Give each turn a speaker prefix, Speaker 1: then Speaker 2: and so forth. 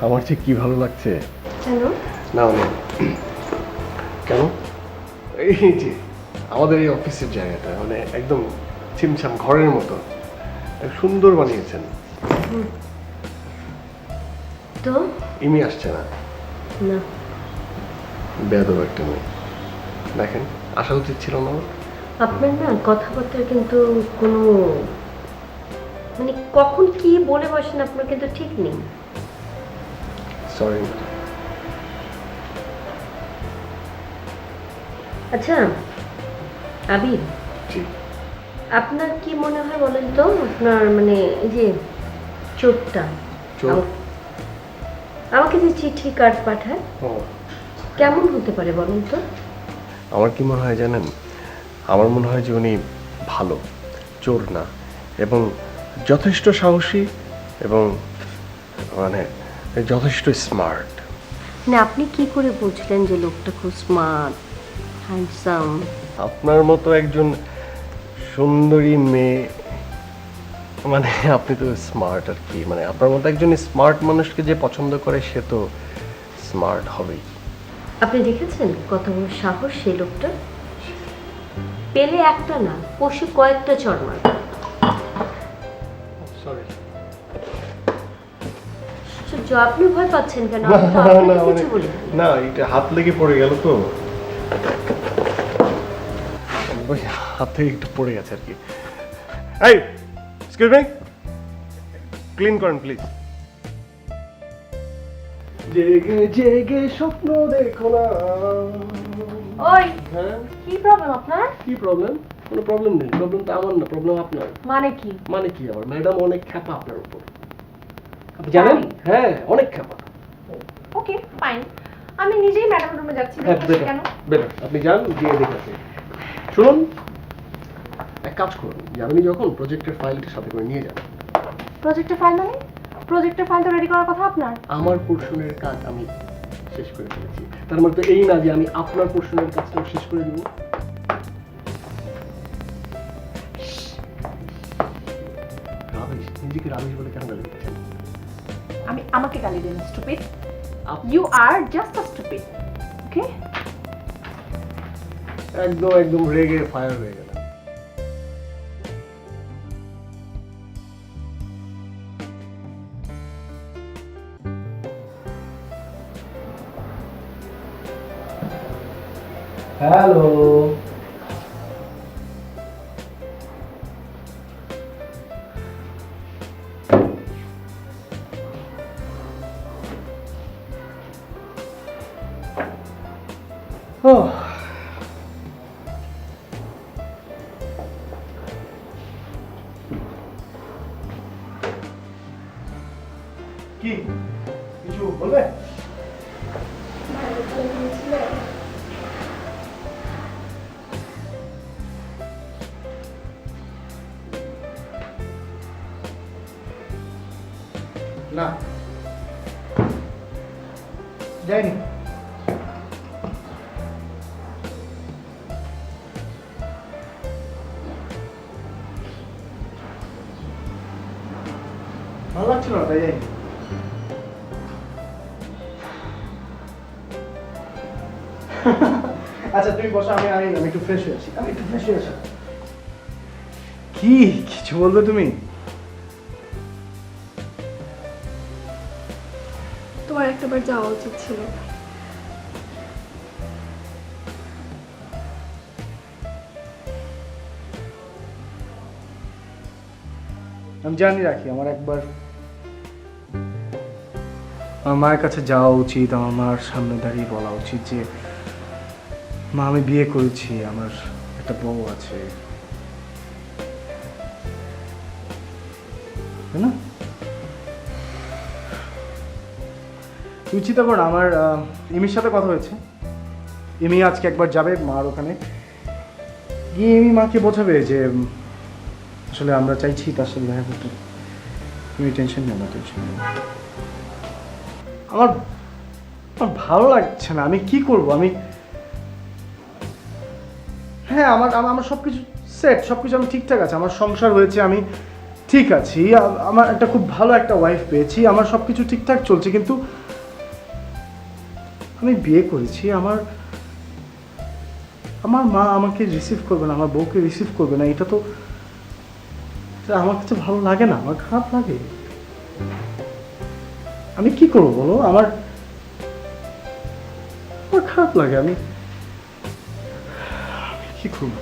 Speaker 1: আমার যে কি ভালো লাগছে।
Speaker 2: কেন?
Speaker 1: না মানে কেন, এই যে আমাদের এই অফিসের জায়গাটা মানে একদম ছিমছাম ঘরের মতো সুন্দর বানিয়েছেন।
Speaker 2: তো
Speaker 1: ইমি আসছে না?
Speaker 2: না,
Speaker 1: বেয়াদব একটা মেয়ে। দেখেন আসা উচিত ছিল না আমার।
Speaker 2: আপনার না কথাবার্তার কিন্তু কোনো মানে কখন কি বলে বসেন আপনার কিন্তু ঠিক নেই।
Speaker 1: সরি।
Speaker 2: আচ্ছা আবির,
Speaker 1: জি।
Speaker 2: আপনার কি মনে হয় বলেন তো, আপনার মানে এই যে চোরটা
Speaker 1: চোর?
Speaker 2: আমাকে যে চিঠি কার্ড পাঠায়
Speaker 1: ও,
Speaker 2: কেমন হতে পারে বলেন তো?
Speaker 1: আমার কি মনে হয় জানেন, আমার মনে হয় যে উনি ভালো, চোর না, এবং যথেষ্ট সাহসী এবং মানে যথেষ্ট স্মার্ট।
Speaker 2: না আপনি কি করে বুঝলেন যে লোকটা খুব স্মার্ট হ্যান্ডসাম?
Speaker 1: আপনার মতো একজন সুন্দরী মেয়ে, মানে আপনি তো স্মার্ট আর কি, মানে আপনার মতো একজন স্মার্ট মানুষকে যে পছন্দ করে সে তো স্মার্ট হবেই।
Speaker 2: আপনি দেখেছেন কত বড় সাহস সেই লোকটা, পেলে একটা না পশু কয়েকটা চড় মারবে।
Speaker 1: সরি।
Speaker 2: আশ্চর্য, আপনি ভয় পাচ্ছেন কেন? আমি তো আপনাকে কিছু বলিনি।
Speaker 1: না, এটা হাত লেগে পড়ে গেল তো, ওই হাত থেকে একটু পড়ে গেছে আর কি। এই এক্সকিউজ মি, ক্লিন করেন প্লিজ। জেগে জেগে স্বপ্ন দেখো না।
Speaker 3: ওই
Speaker 1: হ্যাঁ,
Speaker 3: কি প্রবলেম আপনার?
Speaker 1: কি প্রবলেম? কোনো প্রবলেম নেই, প্রবলেম তো আমার না, প্রবলেম আপনার।
Speaker 3: মানে কি?
Speaker 1: মানে কি আবার? ম্যাডাম অনেক খ্যাপা আপনার উপর, আপনি জানেন? হ্যাঁ, অনেক খ্যাপা।
Speaker 3: ওকে ফাইন, আমি নিজেই ম্যাডাম রুমে যাচ্ছি।
Speaker 1: হ্যাঁ,
Speaker 3: দেখতে কেন?
Speaker 1: বেটার আপনি যান, গিয়ে দেখেছে। শুনুন, এক কাজ করুন, যাবেনই যখন প্রজেক্টের ফাইলটা সাথে করে নিয়ে যান।
Speaker 3: প্রজেক্টের ফাইল মানে? প্রজেক্টের ফাইল তো রেডি করার কথা আপনার।
Speaker 1: আমার পোর্শনের কাজ আমি শেষ করে ফেলেছি, তার মানে তো এই না যে আমি আপনার পোর্শনের কাজটাও শেষ করে দেবো। রাবিশ, নিজেকে রাবিশ বলে কেন গালি দিচ্ছেন?
Speaker 3: আমি আমাকে গালি দেন stupid. You are just a stupid. Okay?
Speaker 1: একদম একদম রেগে ফায়ার হয়ে গেল। হ্যালো, কি কিছু বলবে? না, যাইনি। ভালো লাগছিল না তাই যাইনি। আচ্ছা তুমি বসো, আমি একটু ফ্রেশ হয়ে আছি, আমি একটু ফ্রেশ হয়ে আসি। কি কিছু বলবে তুমি?
Speaker 4: তোমার একটাবার যাওয়া উচিত ছিল।
Speaker 5: আমি জানি রাখি, আমার একবার আমার মায়ের কাছে যাওয়া উচিত, আমার মার সামনে দাঁড়িয়ে বলা উচিত যে মা আমি বিয়ে করেছি, আমার একটা বউ আছে, তাই না? তুমি চিন্তা করো না, আমার এমির সাথে কথা হয়েছে, এমি আজকে একবার যাবে মার ওখানে গিয়ে এমি মাকে বোঝাবে যে আসলে আমরা চাইছি তার সাথে দেখা করতে। তুমি টেনশন নেও না, টেনশন নেও। আমার আমার ভালো লাগছে না, আমি কি করব? আমি হ্যাঁ আমার আমার সব কিছু সেট, সব কিছু আমি ঠিকঠাক আছে, আমার সংসার হয়েছে, আমি ঠিক আছি, আমার একটা খুব ভালো একটা ওয়াইফ পেয়েছি, আমার সব কিছু ঠিকঠাক চলছে, কিন্তু আমি বিয়ে করেছি, আমার মা আমাকে রিসিভ করবে না, আমার বউকে রিসিভ করবে না, এটা আমার কাছে ভালো লাগে না, আমার খারাপ লাগে। আমি কি করবো বলো, আমার খারাপ লাগে, আমি কি করবো?